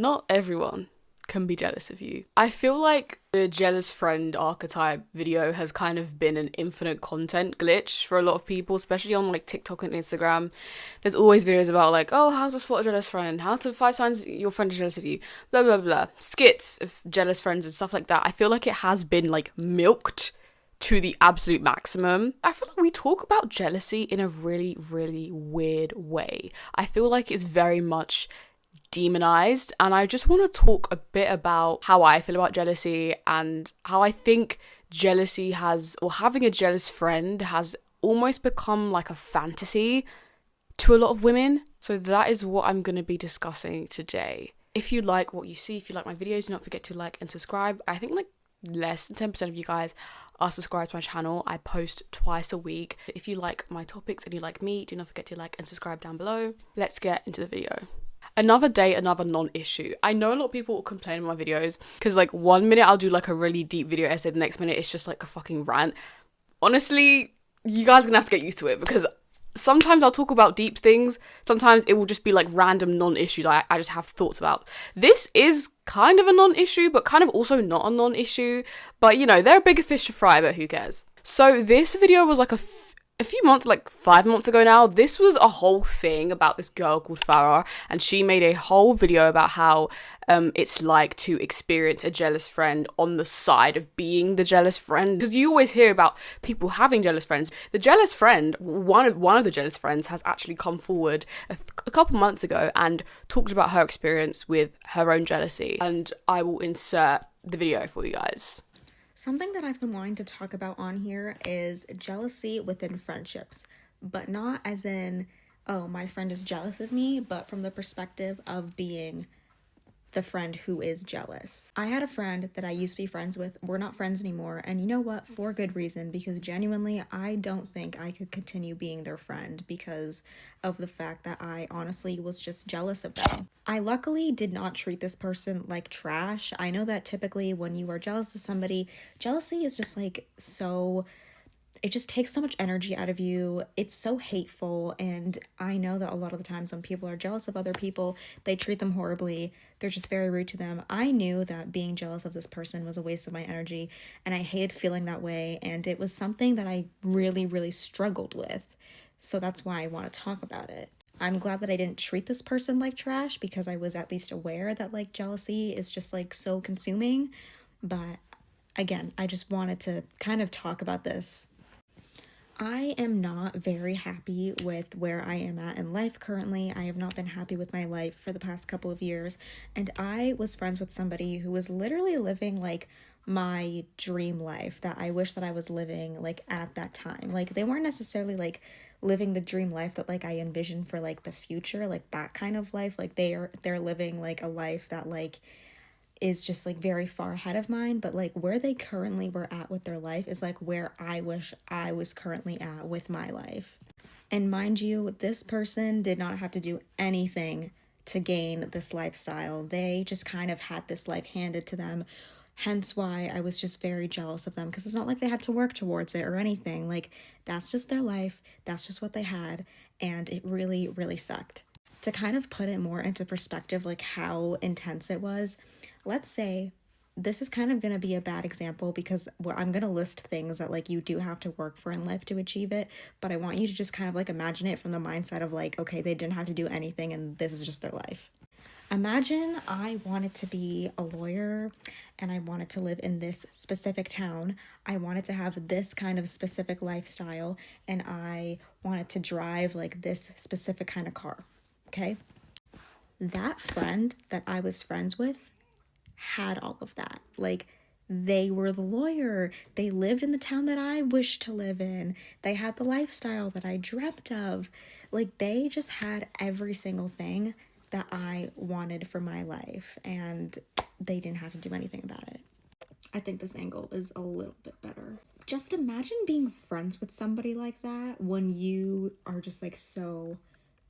not everyone can be jealous of you. I feel like the jealous friend archetype video has kind of been an infinite content glitch for a lot of people, especially on like TikTok and Instagram. There's always videos about like, oh, how to spot a jealous friend, how to 5 signs your friend is jealous of you, blah blah blah, skits of jealous friends and stuff like that. I feel like it has been like milked to the absolute maximum. I feel like we talk about jealousy in a really, really weird way. I feel like it's very much demonized, and I just want to talk a bit about how I feel about jealousy and how I think jealousy has, or having a jealous friend has almost become like a fantasy to a lot of women. So that is what I'm going to be discussing today. If you like what you see, if you like my videos, do not forget to like and subscribe. I think like less than 10% of you guys are subscribed to my channel. I post twice a week. If you like my topics and you like me, do not forget to like and subscribe down below. Let's get into the video. Another day, another non-issue. I know a lot of people will complain about my videos because like 1 minute I'll do like a really deep video essay, the next minute it's just like a fucking rant. Honestly, you guys are gonna have to get used to it because sometimes I'll talk about deep things, sometimes it will just be like random non-issues I just have thoughts about. This is kind of a non-issue, but kind of also not a non-issue. But you know, they're a bigger fish to fry, but who cares? So this video was like a few months, like 5 months ago now. This was a whole thing about this girl called Farah, and she made a whole video about how it's like to experience a jealous friend on the side of being the jealous friend, because you always hear about people having jealous friends. The jealous friend, one of the jealous friends, has actually come forward a couple months ago and talked about her experience with her own jealousy, and I will insert the video for you guys. Something that I've been wanting to talk about on here is jealousy within friendships, but not as in, oh, my friend is jealous of me, but from the perspective of being the friend who is jealous. I had a friend that I used to be friends with. We're not friends anymore, and you know what? For good reason, because genuinely, I don't think I could continue being their friend because of the fact that I honestly was just jealous of them. I luckily did not treat this person like trash. I know that typically when you are jealous of somebody, jealousy is just like so... it just takes so much energy out of you. It's so hateful, and I know that a lot of the times when people are jealous of other people, they treat them horribly. They're just very rude to them. I knew that being jealous of this person was a waste of my energy, and I hated feeling that way, and it was something that I really, really struggled with. So that's why I want to talk about it. I'm glad that I didn't treat this person like trash because I was at least aware that like jealousy is just like so consuming. But again, I just wanted to kind of talk about this. I am not very happy with where I am at in life currently. I have not been happy with my life for the past couple of years, and I was friends with somebody who was literally living like my dream life that I wish that I was living like at that time. Like they weren't necessarily like living the dream life that like I envisioned for like the future, like that kind of life. Like they're living like a life that like is just like very far ahead of mine, but like where they currently were at with their life is like where I wish I was currently at with my life. And mind you, this person did not have to do anything to gain this lifestyle. They just kind of had this life handed to them. Hence why I was just very jealous of them, because it's not like they had to work towards it or anything. Like that's just their life. That's just what they had. And it really, really sucked. To kind of put it more into perspective, like how intense it was, let's say this is kind of going to be a bad example because I'm going to list things that like you do have to work for in life to achieve it, but I want you to just kind of like imagine it from the mindset of like, okay, they didn't have to do anything and this is just their life. Imagine I wanted to be a lawyer and I wanted to live in this specific town. I wanted to have this kind of specific lifestyle and I wanted to drive like this specific kind of car. Okay? That friend that I was friends with had all of that. Like, they were the lawyer. They lived in the town that I wished to live in. They had the lifestyle that I dreamt of. Like, they just had every single thing that I wanted for my life, and they didn't have to do anything about it. I think this angle is a little bit better. Just imagine being friends with somebody like that when you are just like so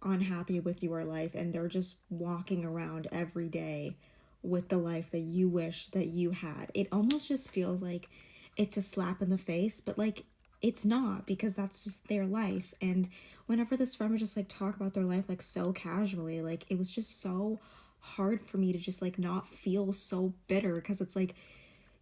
unhappy with your life and they're just walking around every day with the life that you wish that you had. It almost just feels like it's a slap in the face, but like it's not, because that's just their life. And whenever this friend would just like talk about their life like so casually, like it was just so hard for me to just like not feel so bitter, because it's like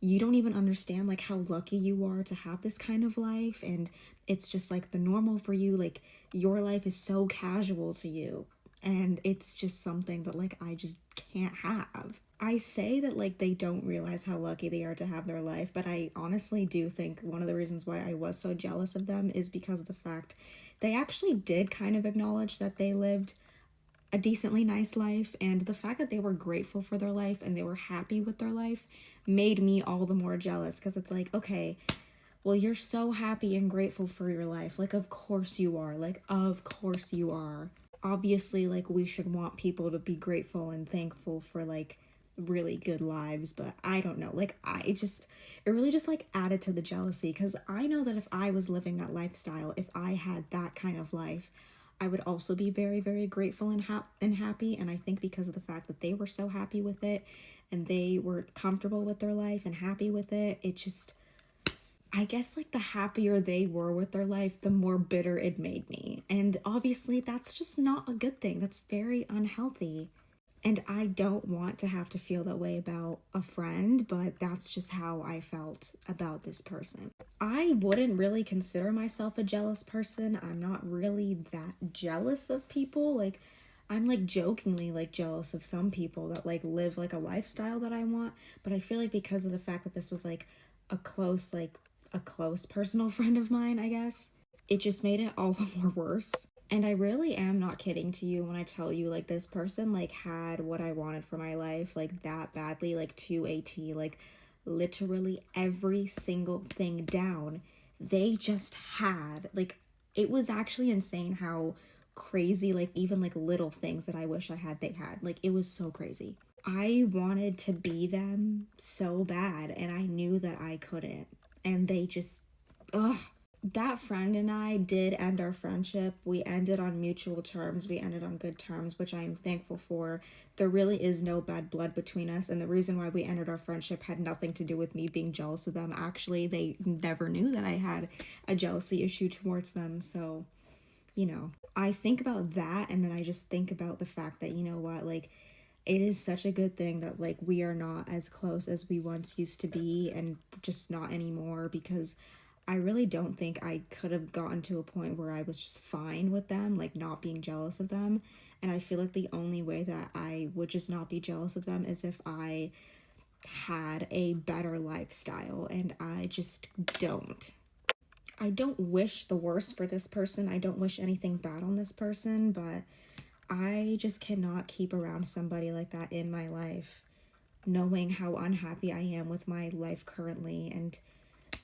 you don't even understand like how lucky you are to have this kind of life, and it's just like the normal for you. Like your life is so casual to you, and it's just something that like I just can't have. I say that like they don't realize how lucky they are to have their life, but I honestly do think one of the reasons why I was so jealous of them is because of the fact they actually did kind of acknowledge that they lived a decently nice life, and the fact that they were grateful for their life and they were happy with their life made me all the more jealous, because it's like, okay, well, you're so happy and grateful for your life. Like, of course you are. Like, of course you are. Obviously, like, we should want people to be grateful and thankful for, like, really good lives, but I don't know. Like, it really just, like, added to the jealousy, because I know that if I was living that lifestyle, if I had that kind of life, I would also be very, very grateful and happy. And I think because of the fact that they were so happy with it and they were comfortable with their life and happy with it, it just, I guess like the happier they were with their life, the more bitter it made me. And obviously that's just not a good thing. That's very unhealthy. And I don't want to have to feel that way about a friend, but that's just how I felt about this person. I wouldn't really consider myself a jealous person. I'm not really that jealous of people. Like, I'm like jokingly like jealous of some people that like live like a lifestyle that I want, but I feel like because of the fact that this was like a close personal friend of mine, I guess, it just made it all the more worse. And I really am not kidding to you when I tell you, like, this person, like, had what I wanted for my life, like, that badly, like, to a T, like, literally every single thing down. They just had, like, it was actually insane how crazy, like, even, like, little things that I wish I had, they had. Like, it was so crazy. I wanted to be them so bad, and I knew that I couldn't. And they just, ugh. That friend and I did end our friendship. We ended on mutual terms. We ended on good terms, which I am thankful for. There really is no bad blood between us. And the reason why we ended our friendship had nothing to do with me being jealous of them. Actually, they never knew that I had a jealousy issue towards them. So, you know, I think about that, and then I just think about the fact that, you know what, like, it is such a good thing that, like, we are not as close as we once used to be, and just not anymore, because I really don't think I could have gotten to a point where I was just fine with them, like, not being jealous of them. And I feel like the only way that I would just not be jealous of them is if I had a better lifestyle, and I just don't. I don't wish the worst for this person. I don't wish anything bad on this person, but I just cannot keep around somebody like that in my life, knowing how unhappy I am with my life currently. And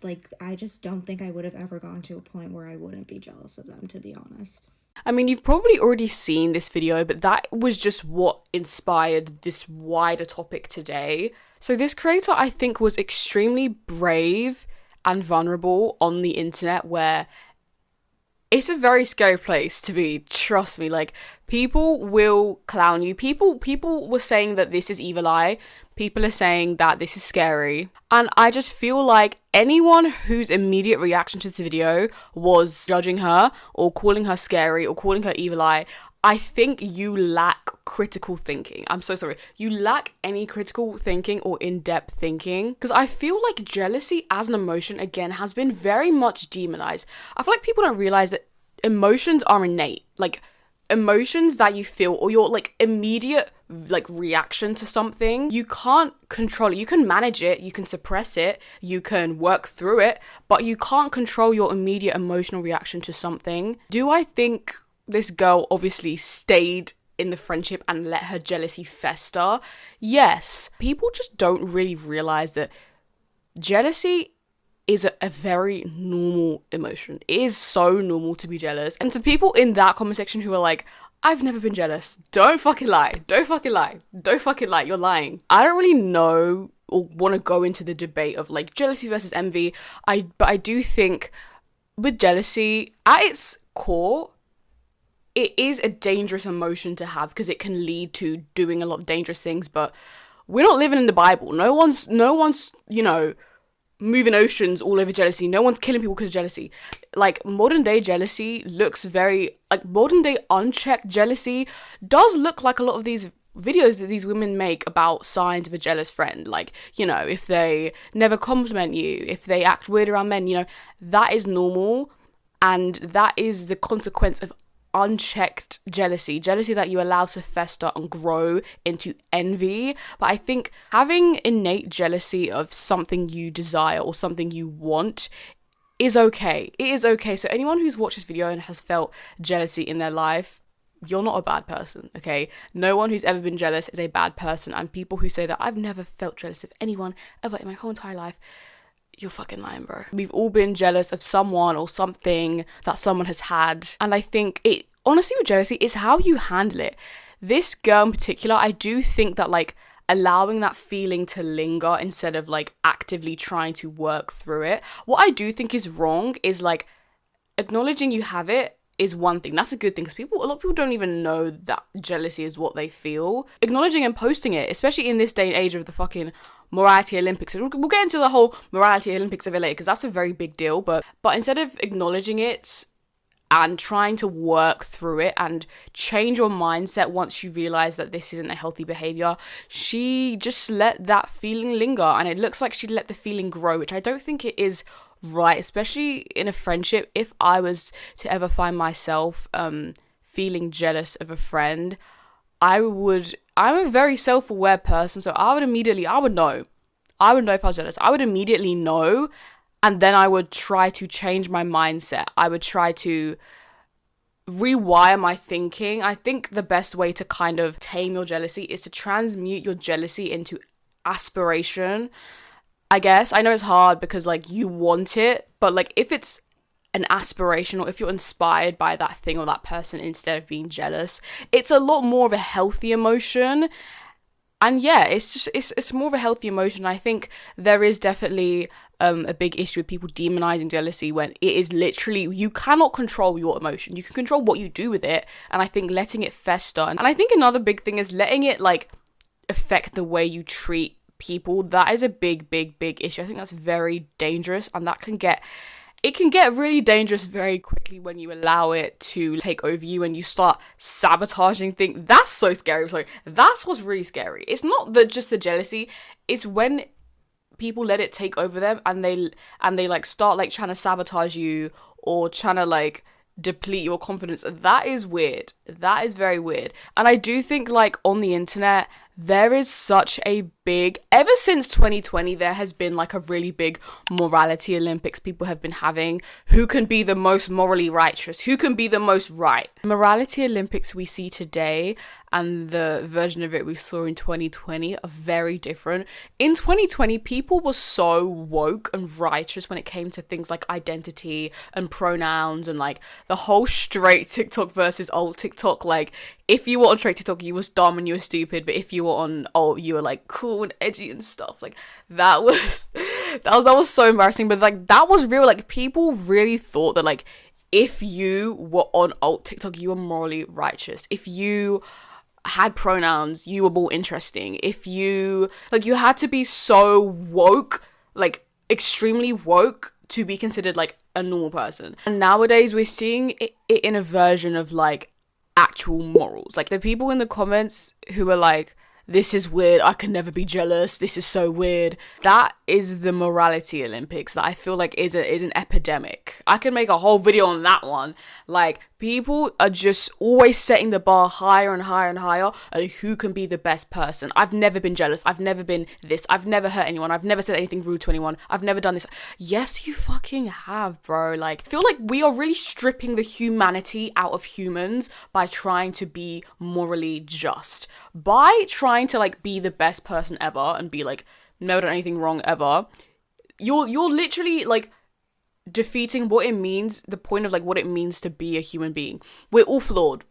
like, I just don't think I would have ever gone to a point where I wouldn't be jealous of them, to be honest. I mean, you've probably already seen this video, but that was just what inspired this wider topic today. So this creator, I think, was extremely brave and vulnerable on the internet, where it's a very scary place to be, trust me. Like, people will clown you. People were saying that this is evil eye. People are saying that this is scary. And I just feel like anyone whose immediate reaction to this video was judging her or calling her scary or calling her evil eye, I think you lack critical thinking. I'm so sorry. You lack any critical thinking or in-depth thinking. Because I feel like jealousy as an emotion, again, has been very much demonized. I feel like people don't realize that emotions are innate. Like, emotions that you feel, or your like immediate like reaction to something, you can't control it. You can manage it, you can suppress it, you can work through it, but you can't control your immediate emotional reaction to something. Do I think this girl obviously stayed in the friendship and let her jealousy fester? Yes. People just don't really realize that jealousy is a very normal emotion. It is so normal to be jealous. And to people in that comment section who are like, I've never been jealous, don't fucking lie. Don't fucking lie. Don't fucking lie. You're lying. I don't really know or want to go into the debate of like jealousy versus envy. But I do think with jealousy, at its core, it is a dangerous emotion to have, because it can lead to doing a lot of dangerous things. But we're not living in the Bible. No one's, you know, moving oceans all over jealousy. No one's killing people because of jealousy. Like, modern day jealousy looks very, like, modern day unchecked jealousy does look like a lot of these videos that these women make about signs of a jealous friend, like, you know, if they never compliment you, if they act weird around men, you know, that is normal, and that is the consequence of unchecked jealousy that you allow to fester and grow into envy. But I think having innate jealousy of something you desire or something you want is okay. It is okay. So anyone who's watched this video and has felt jealousy in their life, you're not a bad person, okay? No one who's ever been jealous is a bad person. And people who say that I've never felt jealous of anyone ever in my whole entire life, you're fucking lying, bro. We've all been jealous of someone or something that someone has had. And I think it, honestly, with jealousy, is how you handle it. This girl in particular, I do think that, like, allowing that feeling to linger instead of, like, actively trying to work through it. What I do think is wrong is, like, acknowledging you have it is one thing. That's a good thing, because a lot of people don't even know that jealousy is what they feel. Acknowledging and posting it, especially in this day and age of the fucking morality Olympics. We'll get into the whole morality Olympics of it later, because that's a very big deal. But instead of acknowledging it and trying to work through it and change your mindset once you realize that this isn't a healthy behavior, she just let that feeling linger, and it looks like she let the feeling grow, which I don't think it is right, especially in a friendship. If I was to ever find myself feeling jealous of a friend, I'm a very self-aware person, so I would know if I was jealous. I would immediately know, and then I would try to change my mindset. I would try to rewire my thinking. I think the best way to kind of tame your jealousy is to transmute your jealousy into aspiration, I guess. I know it's hard because, like, you want it, but, like, if it's an aspiration, or if you're inspired by that thing or that person instead of being jealous, it's a lot more of a healthy emotion. And yeah, it's more of a healthy emotion. I think there is definitely a big issue with people demonizing jealousy when it is literally, you cannot control your emotion. You can control what you do with it, and I think letting it fester. And I think another big thing is letting it, like, affect the way you treat people. That is a big issue. I think that's very dangerous, and that can get really dangerous very quickly when you allow it to take over you and you start sabotaging things. That's so scary. Sorry, that's what's really scary. It's not just the jealousy. It's when people let it take over them and they like start like trying to sabotage you or trying to like deplete your confidence. That is weird. That is very weird. And I do think, like, on the internet, there is such a big, ever since 2020, there has been like a really big morality Olympics people have been having. Who can be the most morally righteous? Who can be the most right? Morality Olympics we see today and the version of it we saw in 2020 are very different. In 2020, people were so woke and righteous when it came to things like identity and pronouns and like the whole straight TikTok versus old TikTok. Like, if you were on straight TikTok, you was dumb and you were stupid, but if you were on old, you were like cool and edgy and stuff. Like, that was so embarrassing, but like that was real. Like, people really thought that, like, if you were on alt TikTok, you were morally righteous. If you had pronouns, you were more interesting. If you, like, you had to be so woke, like extremely woke, to be considered like a normal person. And nowadays we're seeing it in a version of like actual morals. Like, the people in the comments who are like, this is weird, I can never be jealous, this is so weird. That is the morality Olympics that I feel like is an epidemic. I can make a whole video on that one. Like, people are just always setting the bar higher and higher and higher and who can be the best person. I've never been jealous, I've never been this, I've never hurt anyone, I've never said anything rude to anyone, I've never done this. Yes, you fucking have, bro. Like, I feel like we are really stripping the humanity out of humans by trying to be morally just. By trying to like be the best person ever and be like, never done anything wrong ever, you're literally like defeating what it means, the point of like what it means to be a human being. We're all flawed.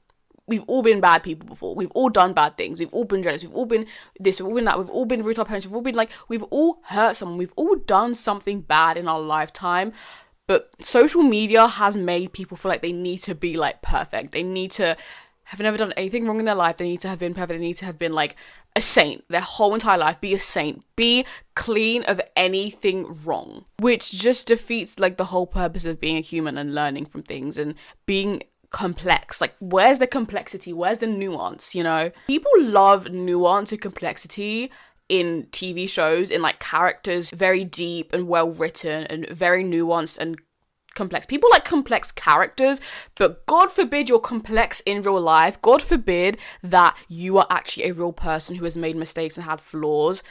We've all been bad people before. We've all done bad things. We've all been jealous. We've all been this. We've all been that. We've all been rude to our parents. We've all been like, we've all hurt someone. We've all done something bad in our lifetime. But social media has made people feel like they need to be like perfect. They need to have never done anything wrong in their life. They need to have been perfect. They need to have been like a saint their whole entire life. Be a saint. Be clean of anything wrong. Which just defeats like the whole purpose of being a human and learning from things and being complex. Like, where's the complexity? Where's the nuance, you know? People love nuance and complexity in TV shows, in like characters, very deep and well written and very nuanced and complex. People like complex characters, but God forbid you're complex in real life. God forbid that you are actually a real person who has made mistakes and had flaws.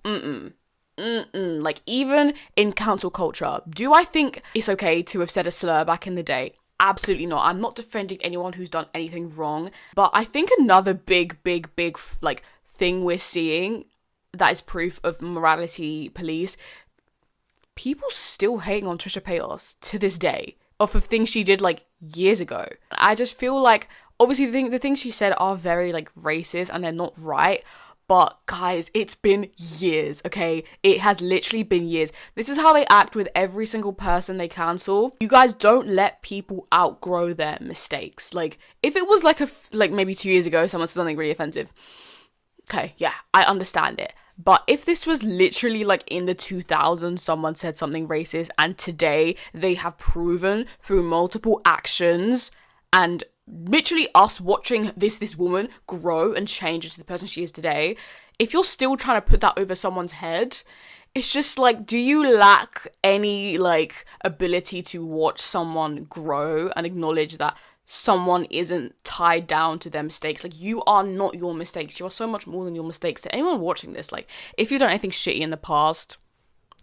Like, even in cancel culture, do I think it's okay to have said a slur back in the day? Absolutely not. I'm not defending anyone who's done anything wrong, but I think another big like thing we're seeing that is proof of morality police, people still hating on Trisha Paytas to this day off of things she did like years ago. I just feel like, obviously the things she said are very like racist and they're not right, but guys, it's been years, okay? It has literally been years. This is how they act with every single person they cancel. You guys don't let people outgrow their mistakes. Like, if it was like like maybe 2 years ago someone said something really offensive, okay, yeah, I understand it. But if this was literally like in the 2000s, someone said something racist, and today they have proven through multiple actions and literally us watching this woman grow and change into the person she is today, if you're still trying to put that over someone's head, it's just like, do you lack any like ability to watch someone grow and acknowledge that someone isn't tied down to their mistakes? Like, you are not your mistakes. You are so much more than your mistakes. To anyone watching this, like, if you've done anything shitty in the past,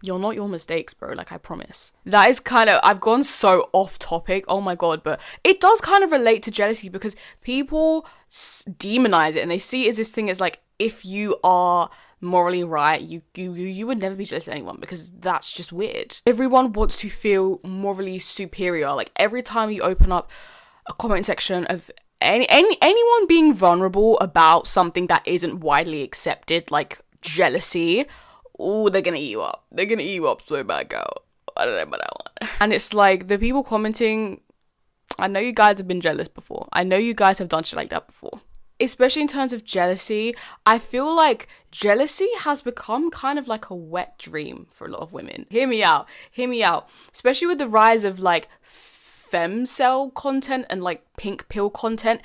you're not your mistakes, bro. Like, I promise. That is kind of, I've gone so off topic, oh my god, but it does kind of relate to jealousy because people demonize it and they see it as this thing as like, if you are morally right, you would never be jealous of anyone because that's just weird. Everyone wants to feel morally superior. Like, every time you open up a comment section of anyone being vulnerable about something that isn't widely accepted, like jealousy, oh, they're gonna eat you up. They're gonna eat you up so bad, girl. I don't know about that one. And it's like, the people commenting, I know you guys have been jealous before. I know you guys have done shit like that before. Especially in terms of jealousy, I feel like jealousy has become kind of like a wet dream for a lot of women. Hear me out. Especially with the rise of like femcel content and like pink pill content.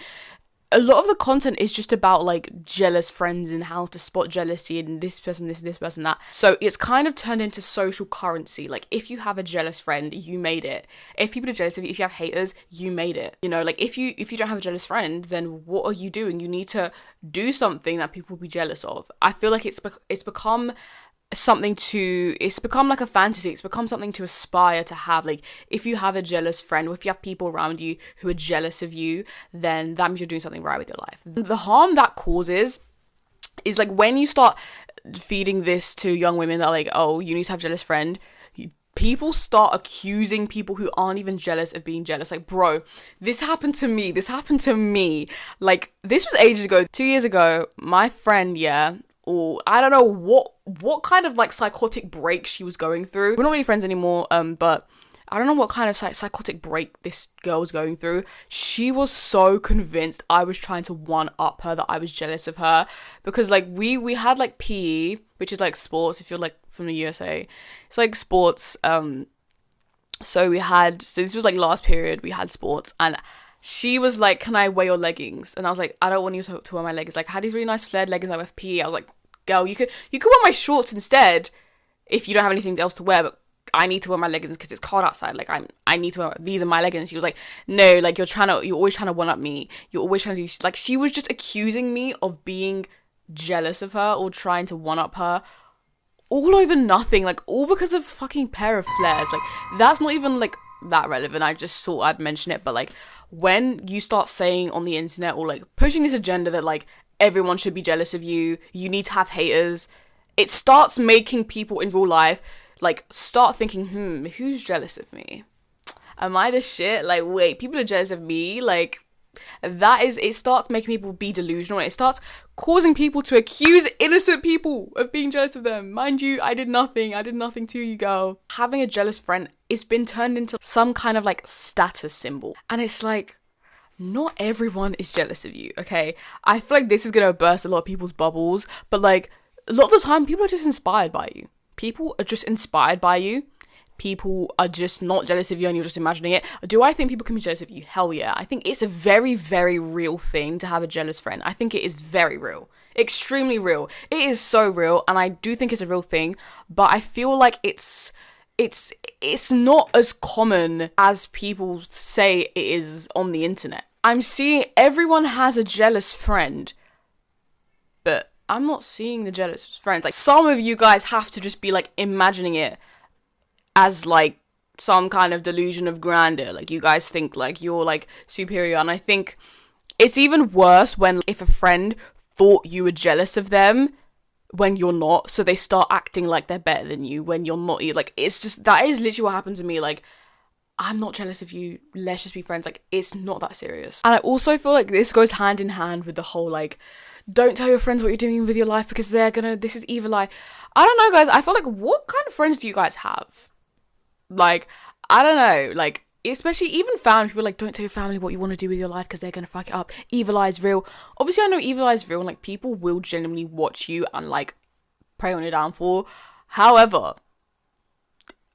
A lot of the content is just about like jealous friends and how to spot jealousy and this person, this person, that. So it's kind of turned into social currency. Like, if you have a jealous friend, you made it. If people are jealous of you, if you have haters, you made it. You know, like, if you don't have a jealous friend, then what are you doing? You need to do something that people will be jealous of. I feel like it's become it's become like a fantasy. It's become something to aspire to have. Like, if you have a jealous friend, or if you have people around you who are jealous of you, then that means you're doing something right with your life. The harm that causes is like, when you start feeding this to young women that like, oh, you need to have a jealous friend, people start accusing people who aren't even jealous of being jealous. Like, bro, this happened to me. Like, this was ages ago. 2 years ago, my friend, or I don't know what kind of like psychotic break she was going through. We're not really friends anymore, but I don't know what kind of psychotic break this girl was going through. She was so convinced I was trying to one-up her, that I was jealous of her, because like we had like PE, which is like sports, if you're like from the USA. It's like sports. So this was like last period, we had sports, and she was like, can I wear your leggings? And I was like, I don't want you to wear my leggings. Like, I had these really nice flared leggings I wear for PE. I was like, girl, you could wear my shorts instead if you don't have anything else to wear, but I need to wear my leggings because it's cold outside. Like, I need to wear, these are my leggings. She was like, no, like, you're always trying to one up me. You're always trying to do, like, she was just accusing me of being jealous of her or trying to one up her. All over nothing, like, all because of a fucking pair of flares. Like, that's not even like that relevant. I just thought I'd mention it. But like, when you start saying on the internet, or like pushing this agenda that like everyone should be jealous of you, you need to have haters, it starts making people in real life like start thinking, who's jealous of me? Am I the shit? Like, wait, people are jealous of me? Like, it starts making people be delusional. It starts causing people to accuse innocent people of being jealous of them. Mind you, I did nothing to you, girl. Having a jealous friend, it's been turned into some kind of like status symbol. And it's like, not everyone is jealous of you, okay? I feel like this is gonna burst a lot of people's bubbles, but like, a lot of the time, people are just inspired by you. People are just inspired by you. people are just not jealous of you and you're just imagining it. Do I think people can be jealous of you? Hell yeah. I think it's a very, very real thing to have a jealous friend. I think it is very real. Extremely real. It is so real, and I do think it's a real thing, but I feel like it's not as common as people say it is on the internet. I'm seeing everyone has a jealous friend, but I'm not seeing the jealous friends. Like, some of you guys have to just be like imagining it as like some kind of delusion of grandeur. Like, you guys think like you're like superior, and I think it's even worse when if a friend thought you were jealous of them when you're not, so they start acting like they're better than you when you're not. Like, it's just, that is literally what happened to me. Like, I'm not jealous of you, let's just be friends. Like, it's not that serious. And I also feel like this goes hand in hand with the whole like, don't tell your friends what you're doing with your life because this is evil eye. I don't know, guys. I feel like, what kind of friends do you guys have? Like, I don't know, like, especially even family people, like, don't tell your family what you want to do with your life because they're gonna fuck it up. Evil eye is real. Obviously I know evil eye is real, and like, people will genuinely watch you and like prey on your downfall. However,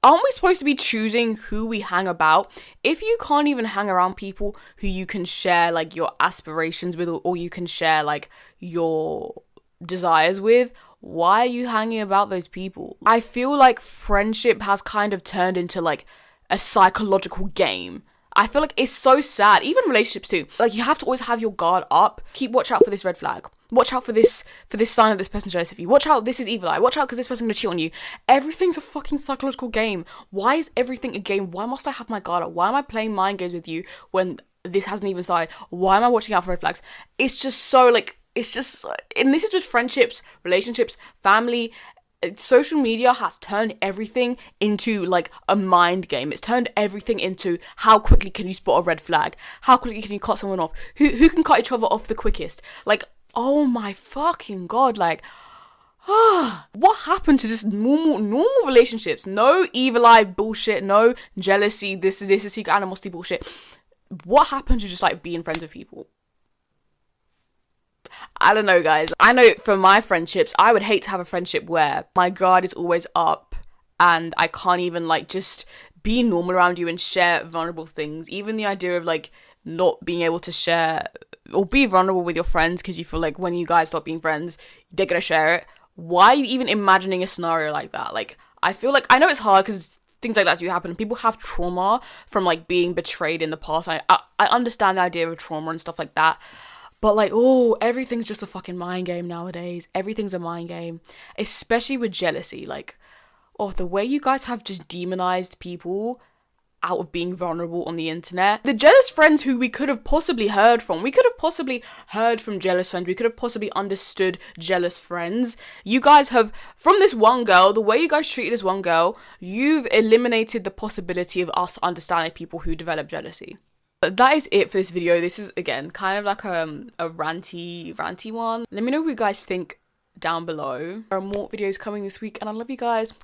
aren't we supposed to be choosing who we hang about? If you can't even hang around people who you can share like your aspirations with, or you can share like your desires with, why are you hanging about those people? I feel like friendship has kind of turned into like a psychological game. I feel like it's so sad. Even relationships too. Like, you have to always have your guard up. Watch out for this red flag. Watch out for this sign that this person's jealous of you. Watch out, this is evil eye. Watch out because this person's gonna cheat on you. Everything's a fucking psychological game. Why is everything a game? Why must I have my guard up? Why am I playing mind games with you when this hasn't even started? Why am I watching out for red flags? It's just so like, and this is with friendships, relationships, family. Social media has turned everything into like a mind game. It's turned everything into how quickly can you spot a red flag, how quickly can you cut someone off, who can cut each other off the quickest. Like, oh my fucking god, like, what happened to just normal relationships? No evil eye bullshit, no jealousy, this is secret animosity bullshit. What happened to just like being friends with people? I don't know, guys. I know for my friendships, I would hate to have a friendship where my guard is always up and I can't even like just be normal around you and share vulnerable things. Even the idea of like not being able to share or be vulnerable with your friends because you feel like when you guys stop being friends, they're gonna share it. Why are you even imagining a scenario like that? Like, I feel like, I know it's hard because things like that do happen. People have trauma from like being betrayed in the past. I understand the idea of trauma and stuff like that. But like, oh, everything's just a fucking mind game nowadays. Everything's a mind game. Especially with jealousy. Like, oh, the way you guys have just demonized people out of being vulnerable on the internet. The jealous friends who we could have possibly heard from. We could have possibly heard from jealous friends. We could have possibly understood jealous friends. You guys have, from this one girl, the way you guys treated this one girl, you've eliminated the possibility of us understanding people who develop jealousy. But that is it for this video. This is, again, kind of like a ranty one. Let me know what you guys think down below. There are more videos coming this week, and I love you guys.